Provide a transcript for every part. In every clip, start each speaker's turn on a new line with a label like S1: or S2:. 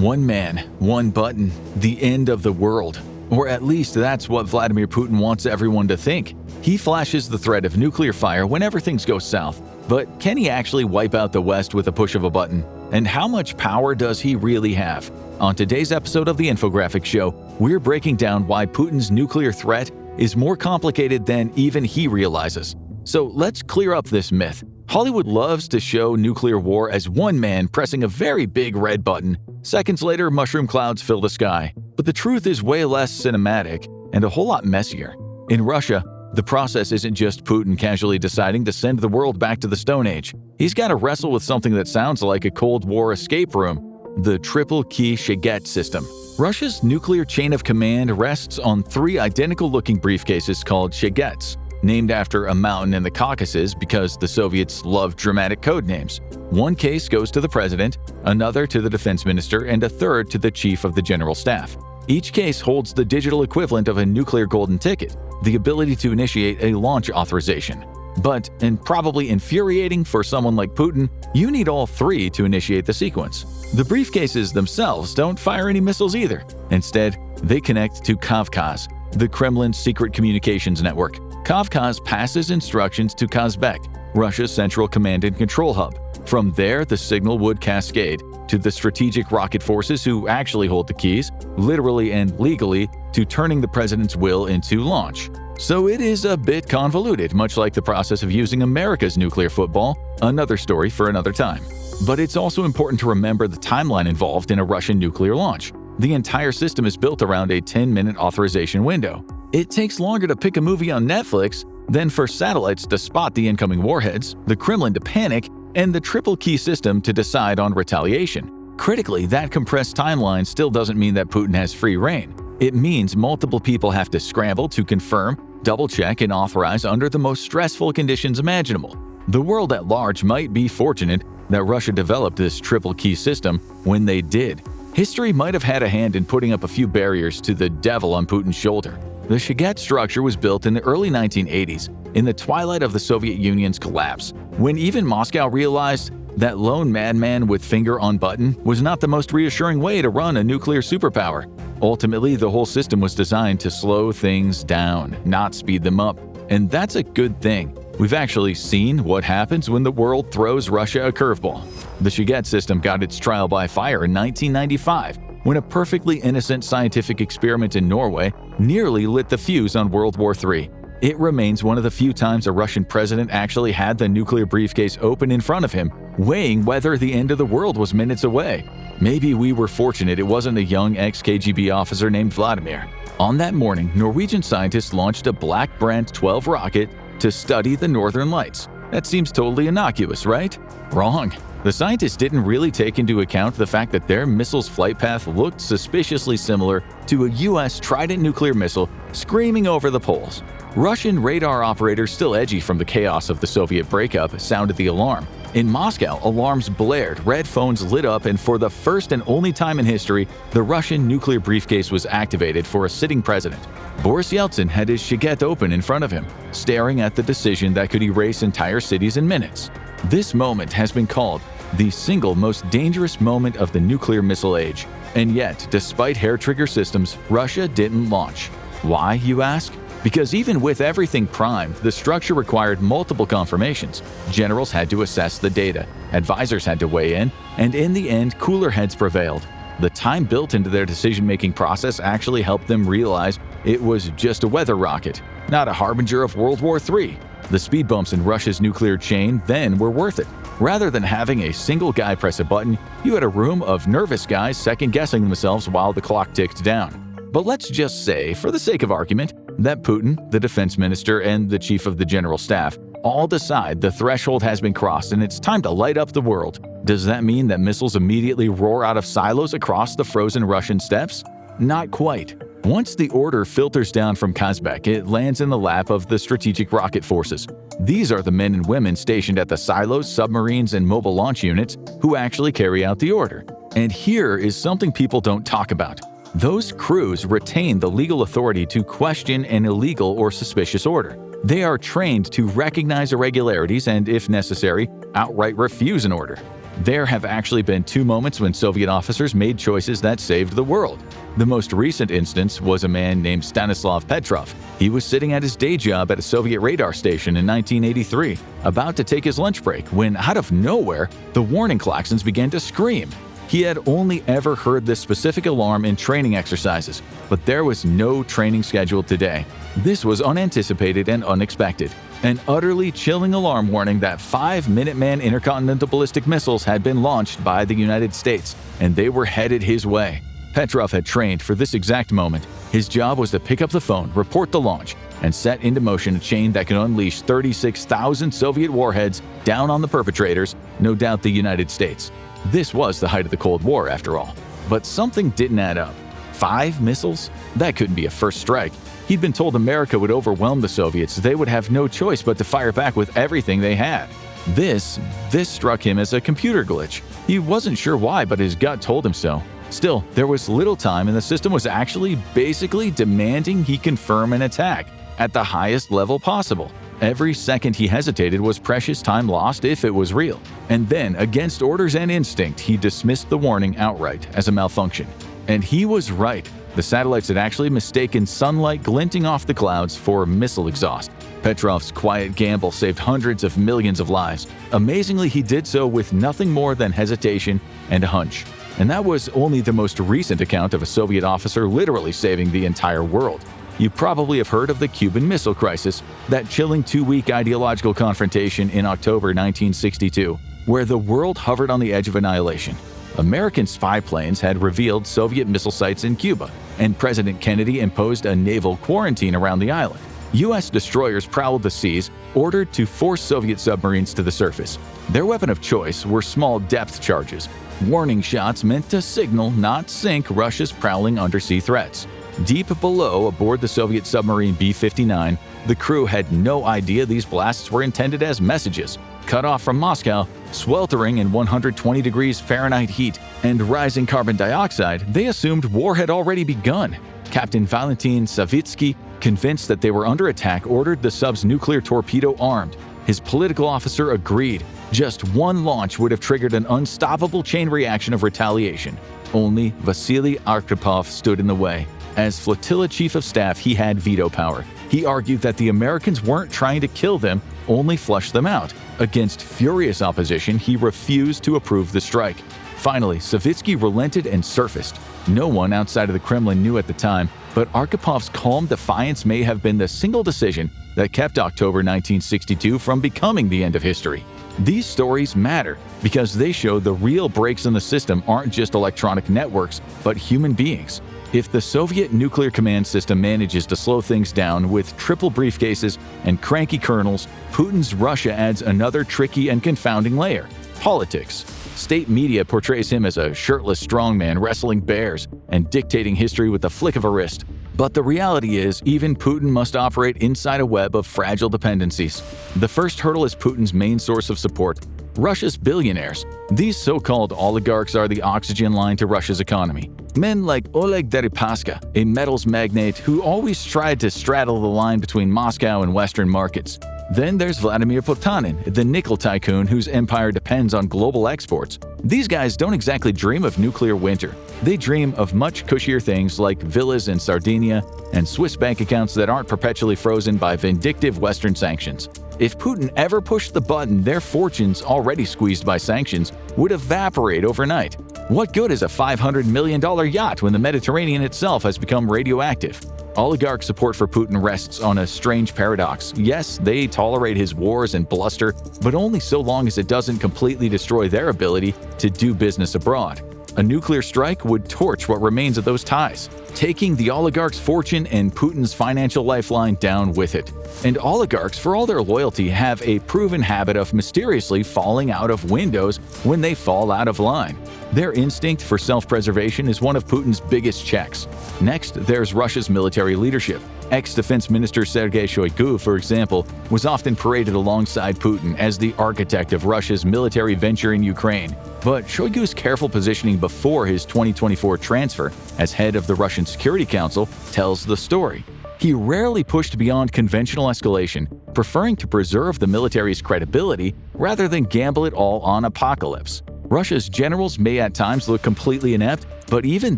S1: One man, one button, the end of the world. Or at least that's what Vladimir Putin wants everyone to think. He flashes the threat of nuclear fire whenever things go south. But can he actually wipe out the West with a push of a button? And how much power does he really have? On today's episode of the Infographics Show, we're breaking down why Putin's nuclear threat is more complicated than even he realizes. So let's clear up this myth. Hollywood loves to show nuclear war as one man pressing a very big red button. Seconds later, mushroom clouds fill the sky. But the truth is way less cinematic and a whole lot messier. In Russia, the process isn't just Putin casually deciding to send the world back to the Stone Age. He's got to wrestle with something that sounds like a Cold War escape room: the triple-key Shaget system. Russia's nuclear chain of command rests on three identical-looking briefcases called Shagets, named after a mountain in the Caucasus because the Soviets love dramatic code names. One case goes to the president, another to the defense minister, and a third to the chief of the general staff. Each case holds the digital equivalent of a nuclear golden ticket, the ability to initiate a launch authorization. But, and probably infuriating for someone like Putin, you need all three to initiate the sequence. The briefcases themselves don't fire any missiles either. Instead, they connect to Kavkaz, the Kremlin's secret communications network. Kavkaz passes instructions to Kazbek, Russia's central command and control hub. From there, the signal would cascade to the strategic rocket forces who actually hold the keys, literally and legally, to turning the president's will into launch. So it is a bit convoluted, much like the process of using America's nuclear football, another story for another time. But it's also important to remember the timeline involved in a Russian nuclear launch. The entire system is built around a 10-minute authorization window. It takes longer to pick a movie on Netflix than for satellites to spot the incoming warheads, the Kremlin to panic, and the triple-key system to decide on retaliation. Critically, that compressed timeline still doesn't mean that Putin has free reign. It means multiple people have to scramble to confirm, double-check, and authorize under the most stressful conditions imaginable. The world at large might be fortunate that Russia developed this triple-key system when they did. History might have had a hand in putting up a few barriers to the devil on Putin's shoulder. The Shaget structure was built in the early 1980s, in the twilight of the Soviet Union's collapse, when even Moscow realized that lone madman with finger on button was not the most reassuring way to run a nuclear superpower. Ultimately, the whole system was designed to slow things down, not speed them up. And that's a good thing. We've actually seen what happens when the world throws Russia a curveball. The Shaget system got its trial by fire in 1995, when a perfectly innocent scientific experiment in Norway nearly lit the fuse on World War III. It remains one of the few times a Russian president actually had the nuclear briefcase open in front of him, weighing whether the end of the world was minutes away. Maybe we were fortunate it wasn't a young ex-KGB officer named Vladimir. On that morning, Norwegian scientists launched a Black Brant 12 rocket to study the northern lights. That seems totally innocuous, right? Wrong. The scientists didn't really take into account the fact that their missile's flight path looked suspiciously similar to a US Trident nuclear missile screaming over the poles. Russian radar operators, still edgy from the chaos of the Soviet breakup, sounded the alarm. In Moscow, alarms blared, red phones lit up, and for the first and only time in history, the Russian nuclear briefcase was activated for a sitting president. Boris Yeltsin had his Shaget open in front of him, staring at the decision that could erase entire cities in minutes. This moment has been called the single most dangerous moment of the nuclear missile age. And yet, despite hair-trigger systems, Russia didn't launch. Why, you ask? Because even with everything primed, the structure required multiple confirmations. Generals had to assess the data, advisors had to weigh in, and in the end, cooler heads prevailed. The time built into their decision-making process actually helped them realize it was just a weather rocket, not a harbinger of World War III. The speed bumps in Russia's nuclear chain then were worth it. Rather than having a single guy press a button, you had a room of nervous guys second-guessing themselves while the clock ticked down. But let's just say, for the sake of argument, that Putin, the defense minister, and the chief of the general staff all decide the threshold has been crossed and it's time to light up the world. Does that mean that missiles immediately roar out of silos across the frozen Russian steppes? Not quite. Once the order filters down from Kazbek, it lands in the lap of the strategic rocket forces. These are the men and women stationed at the silos, submarines, and mobile launch units who actually carry out the order. And here is something people don't talk about. Those crews retain the legal authority to question an illegal or suspicious order. They are trained to recognize irregularities and, if necessary, outright refuse an order. There have actually been 2 moments when Soviet officers made choices that saved the world. The most recent instance was a man named Stanislav Petrov. He was sitting at his day job at a Soviet radar station in 1983, about to take his lunch break, when out of nowhere, the warning klaxons began to scream. He had only ever heard this specific alarm in training exercises, but there was no training scheduled today. This was unanticipated and unexpected. An utterly chilling alarm warning that 5 Minuteman intercontinental ballistic missiles had been launched by the United States, and they were headed his way. Petrov had trained for this exact moment. His job was to pick up the phone, report the launch, and set into motion a chain that could unleash 36,000 Soviet warheads down on the perpetrators, no doubt the United States. This was the height of the Cold War, after all. But something didn't add up. 5 missiles? That couldn't be a first strike. He'd been told America would overwhelm the Soviets. They would have no choice but to fire back with everything they had. This struck him as a computer glitch. He wasn't sure why, but his gut told him so. Still, there was little time, and the system was actually basically demanding he confirm an attack at the highest level possible. Every second he hesitated was precious time lost if it was real. And then, against orders and instinct, he dismissed the warning outright as a malfunction. And he was right. The satellites had actually mistaken sunlight glinting off the clouds for missile exhaust. Petrov's quiet gamble saved hundreds of millions of lives. Amazingly, he did so with nothing more than hesitation and a hunch. And that was only the most recent account of a Soviet officer literally saving the entire world. You probably have heard of the Cuban Missile Crisis, that chilling 2-week ideological confrontation in October 1962, where the world hovered on the edge of annihilation. American spy planes had revealed Soviet missile sites in Cuba, and President Kennedy imposed a naval quarantine around the island. U.S. destroyers prowled the seas, ordered to force Soviet submarines to the surface. Their weapon of choice were small depth charges, warning shots meant to signal, not sink, Russia's prowling undersea threats. Deep below, aboard the Soviet submarine B-59, the crew had no idea these blasts were intended as messages. Cut off from Moscow, sweltering in 120 degrees Fahrenheit heat and rising carbon dioxide, they assumed war had already begun. Captain Valentin Savitsky, convinced that they were under attack, ordered the sub's nuclear torpedo armed. His political officer agreed. Just one launch would have triggered an unstoppable chain reaction of retaliation. Only Vasily Arkhipov stood in the way. As flotilla chief of staff, he had veto power. He argued that the Americans weren't trying to kill them, only flush them out. Against furious opposition, he refused to approve the strike. Finally, Savitsky relented and surfaced. No one outside of the Kremlin knew at the time, but Arkipov's calm defiance may have been the single decision that kept October 1962 from becoming the end of history. These stories matter because they show the real breaks in the system aren't just electronic networks, but human beings. If the Soviet nuclear command system manages to slow things down with triple briefcases and cranky colonels, Putin's Russia adds another tricky and confounding layer: politics. State media portrays him as a shirtless strongman wrestling bears and dictating history with the flick of a wrist. But the reality is, even Putin must operate inside a web of fragile dependencies. The first hurdle is Putin's main source of support: Russia's billionaires. These so-called oligarchs are the oxygen line to Russia's economy. Men like Oleg Deripaska, a metals magnate who always tried to straddle the line between Moscow and Western markets. Then there's Vladimir Putin, the nickel tycoon whose empire depends on global exports. These guys don't exactly dream of nuclear winter. They dream of much cushier things like villas in Sardinia and Swiss bank accounts that aren't perpetually frozen by vindictive Western sanctions. If Putin ever pushed the button, their fortunes, already squeezed by sanctions, would evaporate overnight. What good is a $500 million yacht when the Mediterranean itself has become radioactive? Oligarch support for Putin rests on a strange paradox. Yes, they tolerate his wars and bluster, but only so long as it doesn't completely destroy their ability to do business abroad. A nuclear strike would torch what remains of those ties, taking the oligarch's fortune and Putin's financial lifeline down with it. And oligarchs, for all their loyalty, have a proven habit of mysteriously falling out of windows when they fall out of line. Their instinct for self-preservation is one of Putin's biggest checks. Next, there's Russia's military leadership. Ex-defense minister Sergei Shoigu, for example, was often paraded alongside Putin as the architect of Russia's military venture in Ukraine. But Shoigu's careful positioning before his 2024 transfer as head of the Russian Security Council tells the story. He rarely pushed beyond conventional escalation, preferring to preserve the military's credibility rather than gamble it all on apocalypse. Russia's generals may at times look completely inept, but even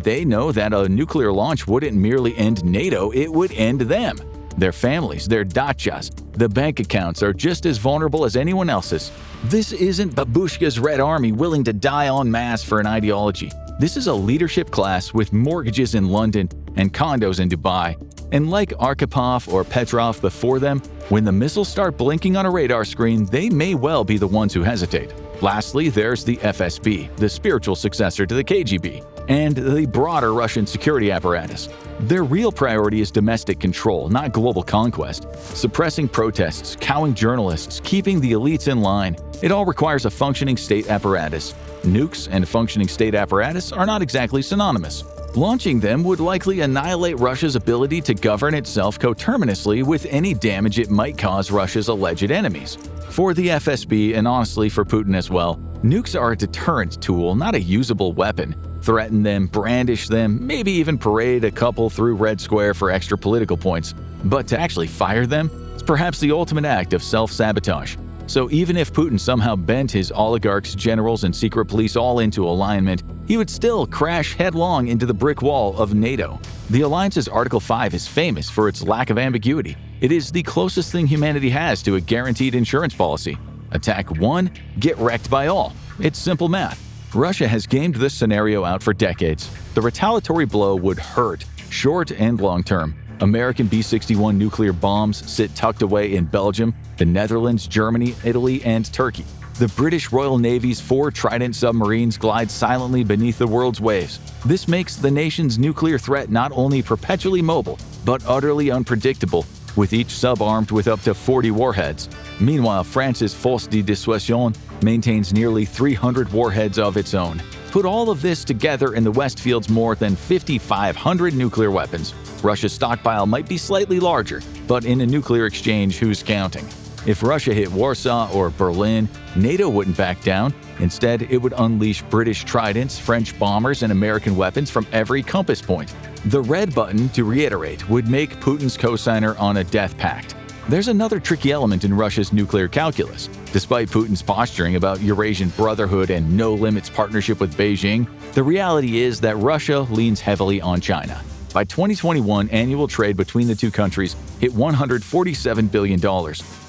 S1: they know that a nuclear launch wouldn't merely end NATO, it would end them. Their families, their dachas, the bank accounts are just as vulnerable as anyone else's. This isn't Babushka's Red Army willing to die en masse for an ideology. This is a leadership class with mortgages in London and condos in Dubai. And like Arkhipov or Petrov before them, when the missiles start blinking on a radar screen, they may well be the ones who hesitate. Lastly, there's the FSB, the spiritual successor to the KGB, and the broader Russian security apparatus. Their real priority is domestic control, not global conquest. Suppressing protests, cowing journalists, keeping the elites in line. It all requires a functioning state apparatus. Nukes and functioning state apparatus are not exactly synonymous. Launching them would likely annihilate Russia's ability to govern itself coterminously with any damage it might cause Russia's alleged enemies. For the FSB, and honestly for Putin as well, nukes are a deterrent tool, not a usable weapon. Threaten them, brandish them, maybe even parade a couple through Red Square for extra political points. But to actually fire them is perhaps the ultimate act of self-sabotage. So even if Putin somehow bent his oligarchs, generals, and secret police all into alignment, he would still crash headlong into the brick wall of NATO. The alliance's Article 5 is famous for its lack of ambiguity. It is the closest thing humanity has to a guaranteed insurance policy. Attack one, get wrecked by all. It's simple math. Russia has gamed this scenario out for decades. The retaliatory blow would hurt, short and long term. American B-61 nuclear bombs sit tucked away in Belgium, the Netherlands, Germany, Italy, and Turkey. The British Royal Navy's 4 Trident submarines glide silently beneath the world's waves. This makes the nation's nuclear threat not only perpetually mobile, but utterly unpredictable, with each sub armed with up to 40 warheads. Meanwhile, France's Force de Dissuasion maintains nearly 300 warheads of its own. Put all of this together and the West fields more than 5,500 nuclear weapons. Russia's stockpile might be slightly larger, but in a nuclear exchange, who's counting? If Russia hit Warsaw or Berlin, NATO wouldn't back down. Instead, it would unleash British Tridents, French bombers, and American weapons from every compass point. The red button, to reiterate, would make Putin's cosigner on a death pact. There's another tricky element in Russia's nuclear calculus. Despite Putin's posturing about Eurasian brotherhood and no-limits partnership with Beijing, the reality is that Russia leans heavily on China. By 2021, annual trade between the two countries hit $147 billion,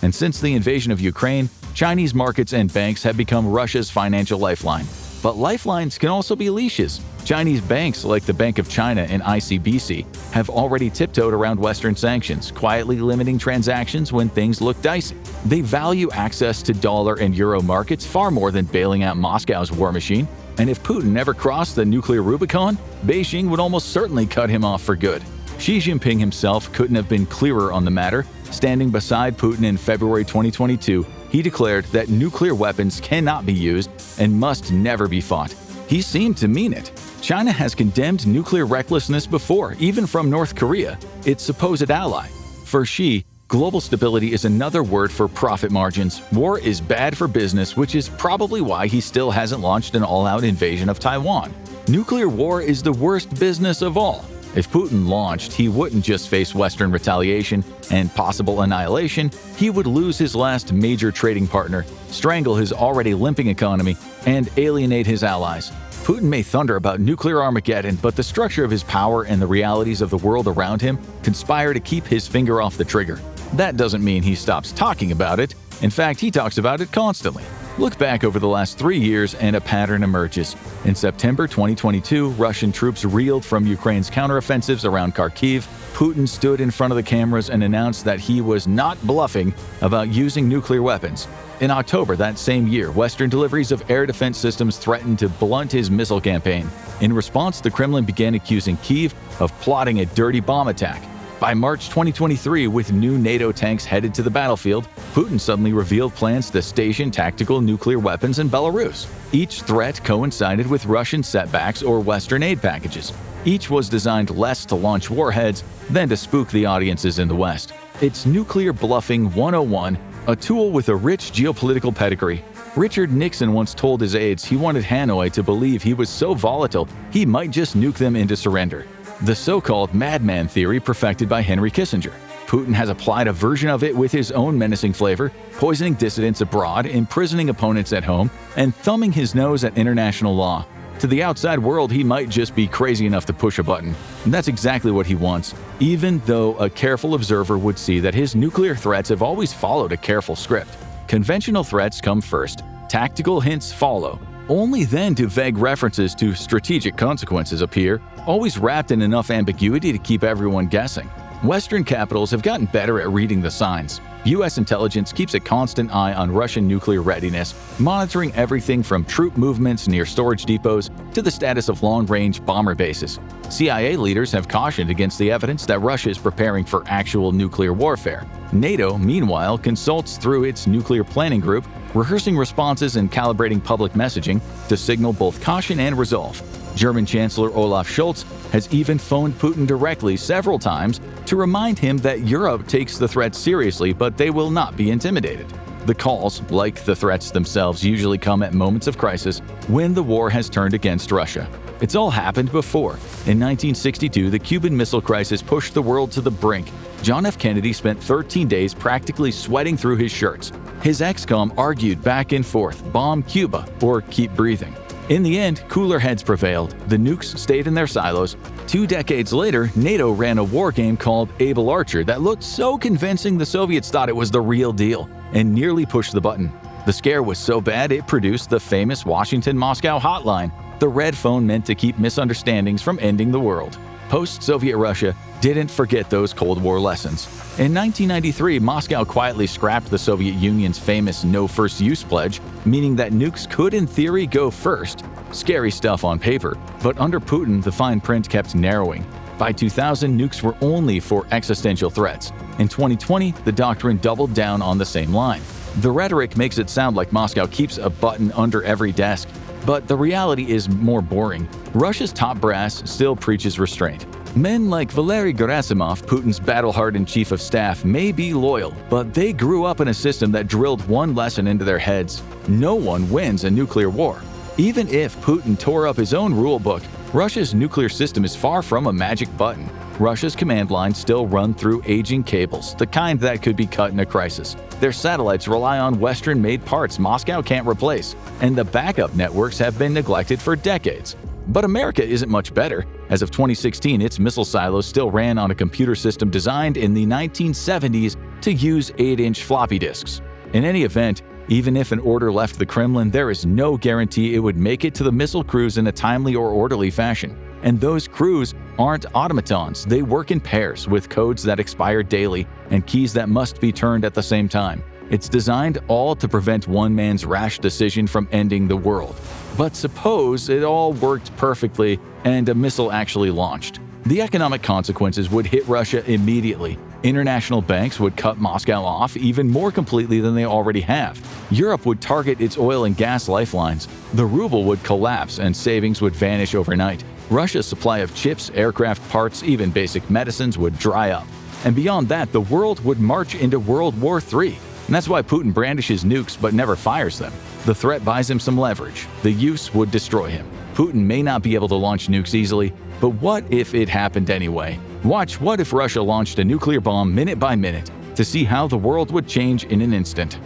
S1: and since the invasion of Ukraine, Chinese markets and banks have become Russia's financial lifeline. But lifelines can also be leashes. Chinese banks like the Bank of China and ICBC have already tiptoed around Western sanctions, quietly limiting transactions when things look dicey. They value access to dollar and euro markets far more than bailing out Moscow's war machine. And if Putin never crossed the nuclear Rubicon, Beijing would almost certainly cut him off for good. Xi Jinping himself couldn't have been clearer on the matter. Standing beside Putin in February 2022, he declared that nuclear weapons cannot be used and must never be fought. He seemed to mean it. China has condemned nuclear recklessness before, even from North Korea, its supposed ally. For Xi, global stability is another word for profit margins. War is bad for business, which is probably why he still hasn't launched an all-out invasion of Taiwan. Nuclear war is the worst business of all. If Putin launched, he wouldn't just face Western retaliation and possible annihilation, he would lose his last major trading partner, strangle his already limping economy, and alienate his allies. Putin may thunder about nuclear Armageddon, but the structure of his power and the realities of the world around him conspire to keep his finger off the trigger. That doesn't mean he stops talking about it. In fact, he talks about it constantly. Look back over the last 3 years and a pattern emerges. In September 2022, Russian troops reeled from Ukraine's counteroffensives around Kharkiv. Putin stood in front of the cameras and announced that he was not bluffing about using nuclear weapons. In October that same year, Western deliveries of air defense systems threatened to blunt his missile campaign. In response, the Kremlin began accusing Kyiv of plotting a dirty bomb attack. By March 2023, with new NATO tanks headed to the battlefield, Putin suddenly revealed plans to station tactical nuclear weapons in Belarus. Each threat coincided with Russian setbacks or Western aid packages. Each was designed less to launch warheads than to spook the audiences in the West. It's Nuclear Bluffing 101, a tool with a rich geopolitical pedigree. Richard Nixon once told his aides he wanted Hanoi to believe he was so volatile he might just nuke them into surrender. The so-called madman theory perfected by Henry Kissinger. Putin has applied a version of it with his own menacing flavor, poisoning dissidents abroad, imprisoning opponents at home, and thumbing his nose at international law. To the outside world, he might just be crazy enough to push a button. And that's exactly what he wants, even though a careful observer would see that his nuclear threats have always followed a careful script. Conventional threats come first, tactical hints follow. Only then do vague references to strategic consequences appear, always wrapped in enough ambiguity to keep everyone guessing. Western capitals have gotten better at reading the signs. U.S. intelligence keeps a constant eye on Russian nuclear readiness, monitoring everything from troop movements near storage depots to the status of long-range bomber bases. CIA leaders have cautioned against the evidence that Russia is preparing for actual nuclear warfare. NATO, meanwhile, consults through its nuclear planning group, rehearsing responses and calibrating public messaging to signal both caution and resolve. German Chancellor Olaf Scholz has even phoned Putin directly several times to remind him that Europe takes the threat seriously, but they will not be intimidated. The calls, like the threats themselves, usually come at moments of crisis when the war has turned against Russia. It's all happened before. In 1962, the Cuban Missile Crisis pushed the world to the brink. John F. Kennedy spent 13 days practically sweating through his shirts. His ex-com argued back and forth, bomb Cuba or keep breathing. In the end, cooler heads prevailed. The nukes stayed in their silos. 2 decades later, NATO ran a war game called Able Archer that looked so convincing the Soviets thought it was the real deal and nearly pushed the button. The scare was so bad it produced the famous Washington-Moscow hotline, the red phone meant to keep misunderstandings from ending the world. Post-Soviet Russia didn't forget those Cold War lessons. In 1993, Moscow quietly scrapped the Soviet Union's famous no first use pledge, meaning that nukes could in theory go first. Scary stuff on paper, but under Putin the fine print kept narrowing. By 2000, nukes were only for existential threats. In 2020, the doctrine doubled down on the same line. The rhetoric makes it sound like Moscow keeps a button under every desk, but the reality is more boring. Russia's top brass still preaches restraint. Men like Valery Gerasimov, Putin's battle-hardened chief of staff, may be loyal, but they grew up in a system that drilled one lesson into their heads: no one wins a nuclear war. Even if Putin tore up his own rulebook, Russia's nuclear system is far from a magic button. Russia's command lines still run through aging cables, the kind that could be cut in a crisis. Their satellites rely on Western-made parts Moscow can't replace, and the backup networks have been neglected for decades. But America isn't much better. As of 2016, its missile silos still ran on a computer system designed in the 1970s to use 8-inch floppy disks. In any event, even if an order left the Kremlin, there is no guarantee it would make it to the missile crews in a timely or orderly fashion. And those crews aren't automatons. They work in pairs with codes that expire daily and keys that must be turned at the same time. It's designed all to prevent one man's rash decision from ending the world. But suppose it all worked perfectly and a missile actually launched. The economic consequences would hit Russia immediately. International banks would cut Moscow off even more completely than they already have. Europe would target its oil and gas lifelines. The ruble would collapse and savings would vanish overnight. Russia's supply of chips, aircraft parts, even basic medicines would dry up. And beyond that, the world would march into World War III. And that's why Putin brandishes nukes but never fires them. The threat buys him some leverage. The use would destroy him. Putin may not be able to launch nukes easily, but what if it happened anyway? Watch What If Russia Launched a Nuclear Bomb Minute by Minute to see how the world would change in an instant.